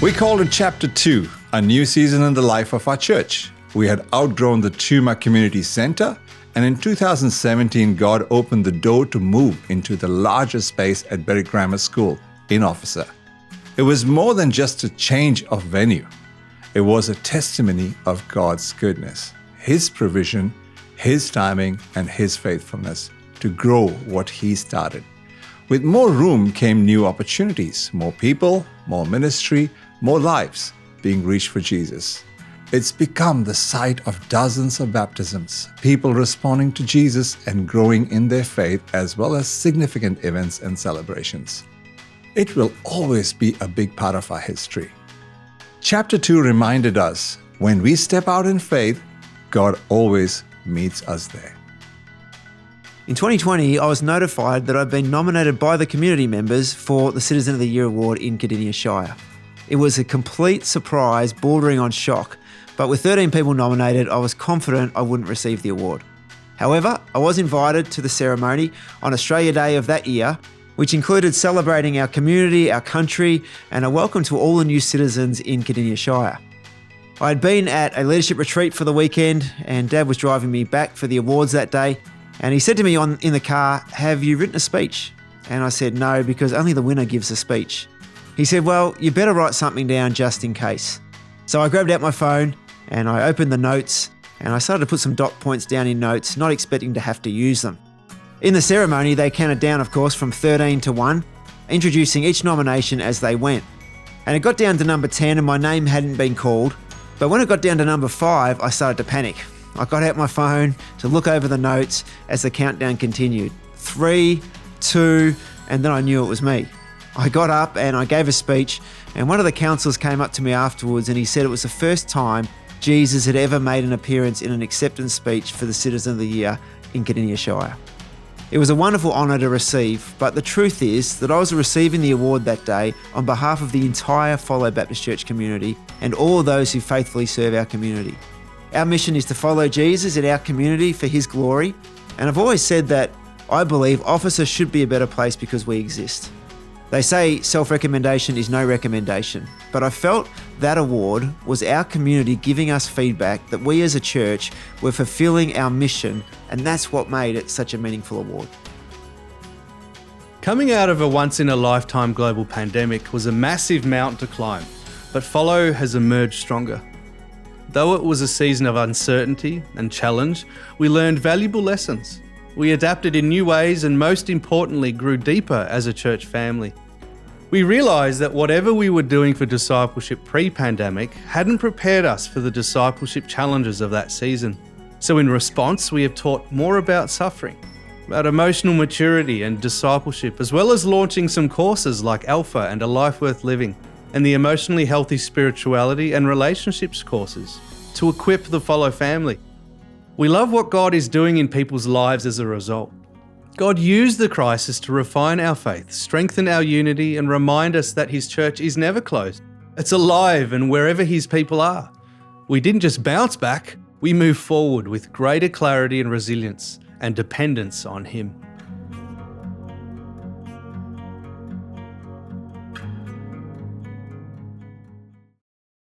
We called it Chapter 2, a new season in the life of our church. We had outgrown the Tuma Community Centre, and in 2017, God opened the door to move into the larger space at Berwick Grammar School in Officer. It was more than just a change of venue. It was a testimony of God's goodness, His provision, His timing, and His faithfulness to grow what He started. With more room came new opportunities, more people, more ministry, more lives being reached for Jesus. It's become the site of dozens of baptisms, people responding to Jesus and growing in their faith, as well as significant events and celebrations. It will always be a big part of our history. Chapter 2 reminded us, when we step out in faith, God always meets us there. In 2020, I was notified that I'd been nominated by the community members for the Citizen of the Year award in Cardinia, Shire. It was a complete surprise, bordering on shock, but with 13 people nominated, I was confident I wouldn't receive the award. However, I was invited to the ceremony on Australia Day of that year, which included celebrating our community, our country, and a welcome to all the new citizens in Cardinia Shire. I had been at a leadership retreat for the weekend, and Dad was driving me back for the awards that day, and he said to me in the car, "Have you written a speech?" And I said, "No, because only the winner gives a speech." He said, "Well, you better write something down just in case." So I grabbed out my phone and I opened the notes and I started to put some dot points down in notes, not expecting to have to use them. In the ceremony, they counted down, of course, from 13 to 1, introducing each nomination as they went. And it got down to number 10 and my name hadn't been called. But when it got down to number 5, I started to panic. I got out my phone to look over the notes as the countdown continued. 3, 2, and then I knew it was me. I got up and I gave a speech, and one of the counsellors came up to me afterwards and he said it was the first time Jesus had ever made an appearance in an acceptance speech for the Citizen of the Year in Cardinia Shire. It was a wonderful honour to receive, but the truth is that I was receiving the award that day on behalf of the entire Follow Baptist Church community and all of those who faithfully serve our community. Our mission is to follow Jesus in our community for His glory, and I've always said that I believe Officer should be a better place because we exist. They say self-recommendation is no recommendation, but I felt that award was our community giving us feedback that we as a church were fulfilling our mission, and that's what made it such a meaningful award. Coming out of a once-in-a-lifetime global pandemic was a massive mountain to climb, but Follow has emerged stronger. Though it was a season of uncertainty and challenge, we learned valuable lessons. We adapted in new ways and, most importantly, grew deeper as a church family. We realised that whatever we were doing for discipleship pre-pandemic hadn't prepared us for the discipleship challenges of that season. So in response, we have taught more about suffering, about emotional maturity and discipleship, as well as launching some courses like Alpha and A Life Worth Living, and the Emotionally Healthy Spirituality and Relationships courses to equip the Follow family. We love what God is doing in people's lives as a result. God used the crisis to refine our faith, strengthen our unity, and remind us that His church is never closed. It's alive and wherever His people are. We didn't just bounce back, we moved forward with greater clarity and resilience and dependence on Him.